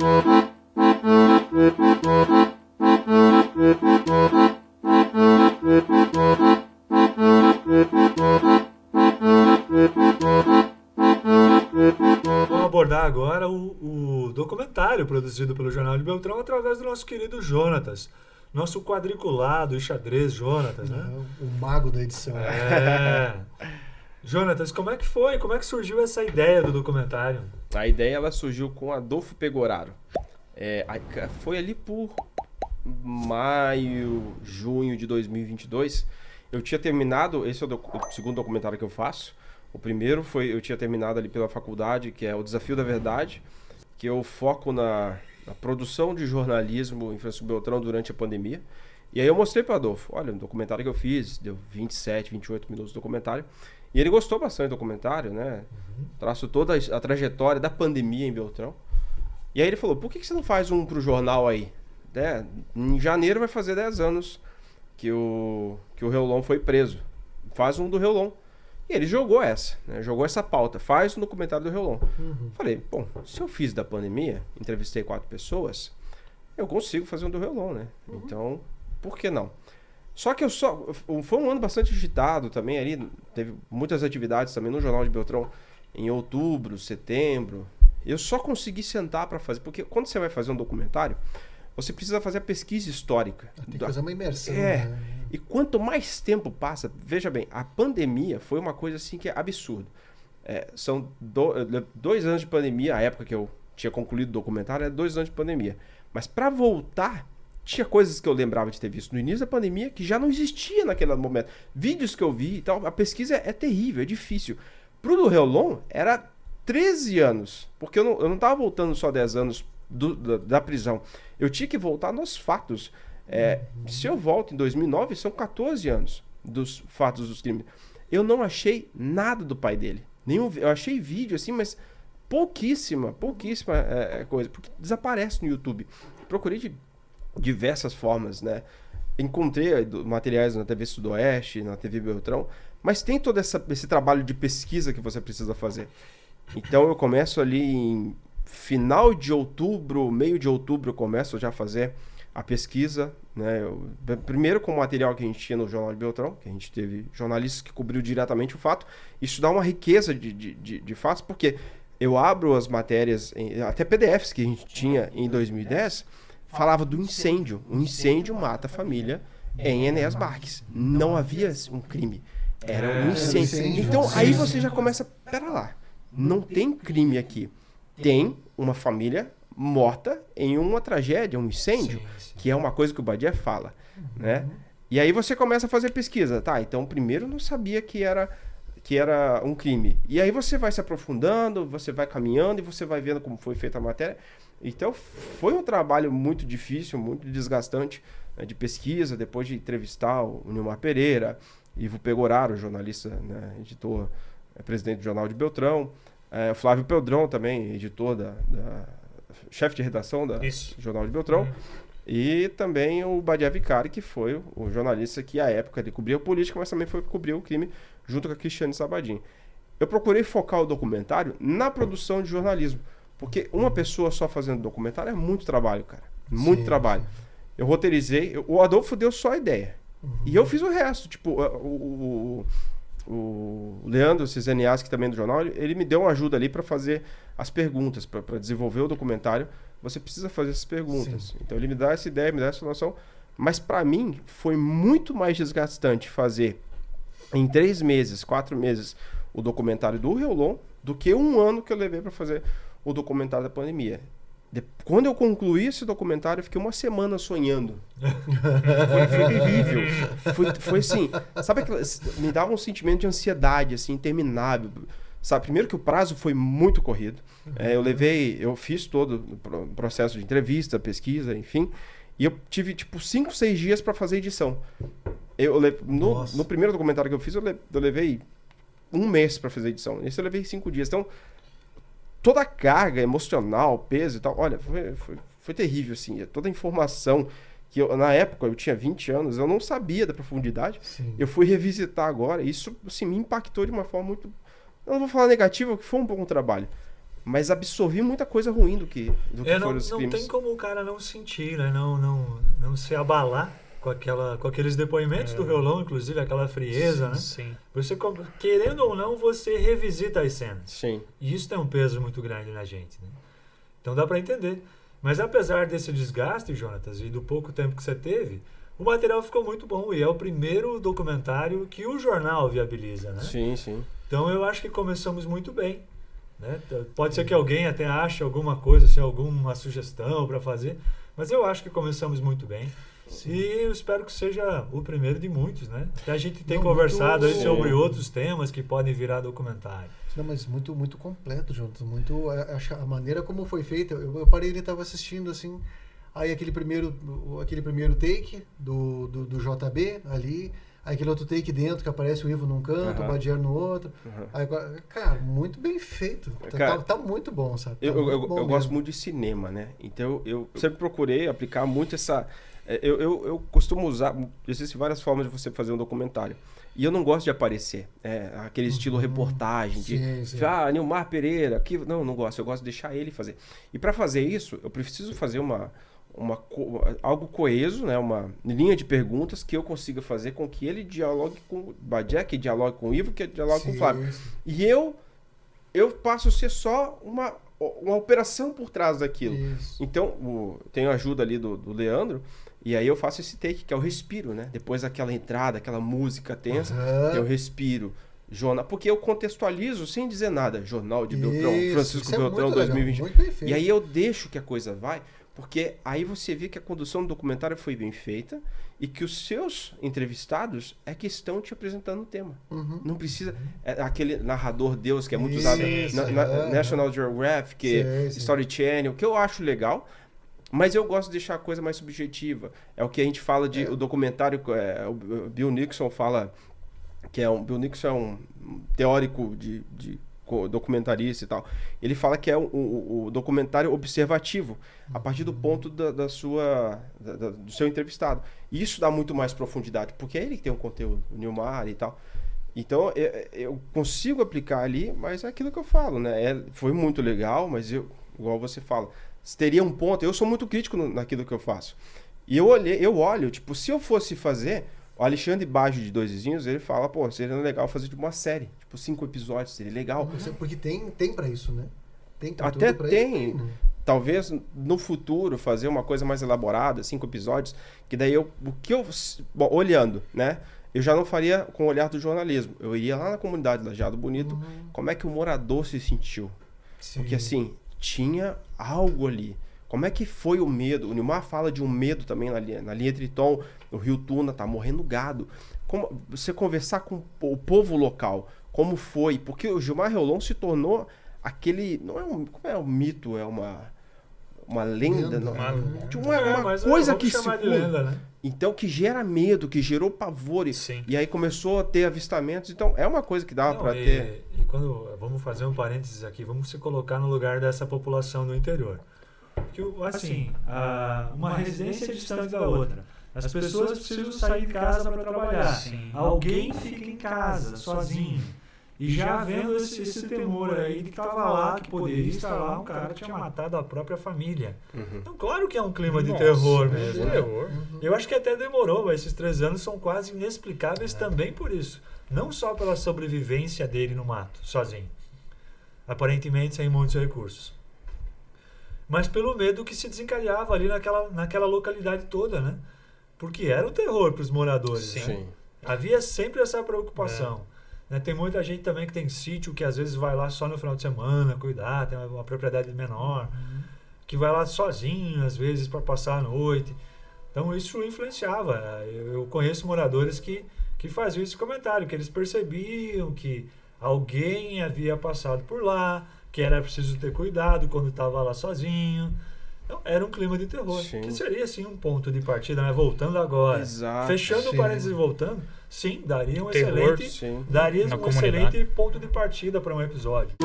Vamos abordar agora o documentário produzido pelo Jornal de Beltrão através do nosso querido Jonatas. Nosso quadriculado e xadrez Jonatas, né? O mago da edição. Jonatas, como é que foi? Como é que surgiu essa ideia do documentário? A ideia ela surgiu com Adolfo Pegoraro. Foi ali por maio, junho de 2022. Eu tinha terminado, esse é o segundo documentário que eu faço. O primeiro eu tinha terminado ali pela faculdade, que é O Desafio da Verdade, que eu foco na produção de jornalismo em Francisco Beltrão durante a pandemia. E aí eu mostrei para Adolfo, olha, um documentário que eu fiz, deu 27, 28 minutos de documentário. E ele gostou bastante do documentário, né? Traço toda a trajetória da pandemia em Beltrão. E aí ele falou, por que você não faz um pro jornal aí? Em janeiro vai fazer 10 anos que o Reolon foi preso. Faz um do Reolon. E ele jogou essa pauta, faz um documentário do Reolon. Falei, bom, se eu fiz da pandemia, entrevistei 4 pessoas, eu consigo fazer um do Reolon, né? Então, por que não? Só que foi um ano bastante agitado também ali, teve muitas atividades também no Jornal de Beltrão, em outubro, setembro. Eu só consegui sentar para fazer, porque quando você vai fazer um documentário, você precisa fazer a pesquisa histórica. Tem que fazer uma imersão. Né? E quanto mais tempo passa, veja bem, a pandemia foi uma coisa assim que é absurdo. São 2 anos de pandemia, a época que eu tinha concluído o documentário, era 2 anos de pandemia. Mas para voltar, tinha coisas que eu lembrava de ter visto no início da pandemia que já não existia naquele momento. Vídeos que eu vi e tal, a pesquisa é terrível, é difícil. Pro do Reolon, era 13 anos, porque eu não estava voltando só 10 anos da prisão. Eu tinha que voltar nos fatos. Se eu volto em 2009, são 14 anos dos fatos dos crimes. Eu não achei nada do pai dele. Eu achei vídeo assim, mas pouquíssima coisa, porque desaparece no YouTube. Procurei de diversas formas, né? Encontrei materiais na TV Sudoeste, na TV Beltrão, mas tem todo esse trabalho de pesquisa que você precisa fazer. Então eu começo ali em final de outubro, meio de outubro, eu começo já a fazer a pesquisa, né? Primeiro com o material que a gente tinha no Jornal de Beltrão, que a gente teve jornalistas que cobriu diretamente o fato. Isso dá uma riqueza de fatos, porque eu abro as matérias, até PDFs que a gente tinha em 2010, falava do incêndio. Um incêndio mata a família em Enéas Marques. Não havia um crime, era um incêndio. Então aí você já começa, pera lá, não tem crime aqui. Tem uma família morta em uma tragédia, um incêndio, que é uma coisa que o Badia fala, né? E aí você começa a fazer pesquisa, tá? Então, primeiro eu não sabia que era um crime. E aí você vai se aprofundando, você vai caminhando e você vai vendo como foi feita a matéria. Então, foi um trabalho muito difícil, muito desgastante, né, de pesquisa, depois de entrevistar o Nilmar Pereira, Ivo Pegoraro, jornalista, né, editor, presidente do Jornal de Beltrão, o Flávio Pedrão também, editor chefe de redação do Jornal de Beltrão, e também o Badia Vicari, que foi o jornalista que, à época, ele cobria a política, mas também foi cobrir o crime junto com a Cristiane Sabadim. Eu procurei focar o documentário na produção de jornalismo, porque uma pessoa só fazendo documentário é muito trabalho, cara. Muito trabalho. Eu roteirizei, o Adolfo deu só a ideia. E eu fiz o resto. Tipo, o Leandro Cisenias, que também é do jornal, ele me deu uma ajuda ali para fazer as perguntas, para desenvolver o documentário. Você precisa fazer essas perguntas. Então ele me dá essa ideia, me dá essa noção. Mas para mim foi muito mais desgastante fazer em 3 meses, 4 meses o documentário do Reolon do que 1 ano que eu levei para fazer o documentário da pandemia. Quando eu concluí esse documentário, eu fiquei 1 semana sonhando. Foi terrível. Foi assim, sabe me dava um sentimento de ansiedade, assim, interminável. Sabe, primeiro que o prazo foi muito corrido. Eu fiz todo o processo de entrevista, pesquisa, enfim. E eu tive, 5, 6 dias para fazer edição. No primeiro documentário que eu fiz, eu levei 1 mês para fazer edição. Esse eu levei 5 dias. Então, toda a carga emocional, peso e tal, olha, foi terrível, assim. Toda a informação que na época eu tinha 20 anos, eu não sabia da profundidade. Sim. Eu fui revisitar agora, e isso assim, me impactou de uma forma muito... Eu não vou falar negativa, porque foi um bom trabalho. mas absorvi muita coisa ruim do que foram os não crimes. tem como o cara não sentir, né? Não se abalar com aqueles depoimentos do Reolão, inclusive, aquela frieza, né? Sim. Você, querendo ou não, você revisita as cenas. Sim. E isso tem um peso muito grande na gente, né? Então dá para entender. Mas apesar desse desgaste, Jonatas, e do pouco tempo que você teve, o material ficou muito bom. E é o primeiro documentário que o jornal viabiliza, né? Sim, sim. Então eu acho que começamos muito bem, né? Pode ser que alguém até ache alguma coisa, assim, alguma sugestão para fazer, mas eu acho que começamos muito bem. Sim. E eu espero que seja o primeiro de muitos, né? Até a gente tem conversado aí sobre outros temas que podem virar documentário. Não, mas muito, muito completo, Jonathan. A maneira como foi feita. Eu parei e estava assistindo assim. Aí aquele primeiro take do JB ali. Aí aquele outro take dentro que aparece o Ivo num canto, o Badier no outro. Aí, cara, muito bem feito. Cara, tá muito bom, sabe? Tá eu gosto muito de cinema, né? Então eu sempre procurei aplicar muito essa... Eu costumo usar... Existem várias formas de você fazer um documentário. E eu não gosto de aparecer. Aquele estilo reportagem. Sim. Nilmar Pereira. Não gosto. Eu gosto de deixar ele fazer. E para fazer isso, eu preciso fazer algo coeso, né? Uma linha de perguntas que eu consiga fazer com que ele dialogue com o Badier, que dialogue com o Ivo, que dialogue com o Flávio. Sim. E eu passo a ser só uma operação por trás daquilo. Isso. Então, tenho a ajuda ali do Leandro, e aí eu faço esse take, que é o respiro, né? Depois daquela entrada, aquela música tensa, eu respiro. Porque eu contextualizo sem dizer nada. Jornal de Beltrão, Francisco Beltrão, 2020. E aí eu deixo que a coisa vai, porque aí você vê que a condução do documentário foi bem feita e que os seus entrevistados é que estão te apresentando o tema. Não precisa... aquele narrador Deus que é muito usado na National Geographic, Story Channel, que eu acho legal, mas eu gosto de deixar a coisa mais subjetiva. É o que a gente fala o documentário, o Bill Nixon fala, Bill Nixon é um teórico de documentarista e tal. Ele fala que é o documentário observativo, a partir do ponto do seu entrevistado. E isso dá muito mais profundidade, porque é ele que tem um conteúdo, o Nilmar e tal. Então, eu consigo aplicar ali, mas é aquilo que eu falo, né? Foi muito legal, mas igual você fala, teria um ponto... Eu sou muito crítico naquilo que eu faço. E eu olho, tipo, se eu fosse fazer... O Alexandre Baggio, de Dois Vizinhos, ele fala, seria legal fazer uma série, 5 episódios, seria legal. Porque tem pra isso, né? Até tem. Isso, talvez no futuro fazer uma coisa mais elaborada, 5 episódios, que daí olhando, né? Eu já não faria com o olhar do jornalismo. Eu iria lá na comunidade Lajeado Bonito, como é que o morador se sentiu. Sim. Porque assim, tinha algo ali. Como é que foi o medo? O Nilmar fala de um medo também na linha Triton, no Rio Tuna, tá morrendo gado. Como você conversar com o povo local, como foi? Porque o Gilmar Reolão se tornou aquele... Como é um mito? É uma lenda? Uma coisa que se... Lenda, né? Então, que gera medo, que gerou pavor. Sim. E aí começou a ter avistamentos. Então, é uma coisa que dava para ter... E quando... Vamos fazer um parênteses aqui. Vamos se colocar no lugar dessa população do interior. Que, assim, uma residência distante da outra. As pessoas precisam sair de casa para trabalhar. Sim. Alguém fica em casa, sozinho. E já vendo esse temor aí de que estava lá, que poderia estar lá, um cara que tinha matado a própria família. Então, claro que é um clima de terror mesmo. Eu acho que até demorou, mas esses 3 anos são quase inexplicáveis também por isso. Não só pela sobrevivência dele no mato, sozinho. Aparentemente sem muitos recursos. Mas pelo medo que se desencadeava ali naquela localidade toda, né? Porque era um terror para os moradores. Sim. Havia sempre essa preocupação. Né? Tem muita gente também que tem sítio, que às vezes vai lá só no final de semana cuidar, tem uma propriedade menor, que vai lá sozinho, às vezes, para passar a noite. Então isso influenciava. Eu conheço moradores que faziam esse comentário, que eles percebiam que alguém havia passado por lá, que era preciso ter cuidado quando estava lá sozinho. Então, era um clima de terror. Sim. Que seria, assim, um ponto de partida, né? Voltando agora. Exato, fechando o parênteses e voltando, sim, daria um excelente ponto de partida para um episódio.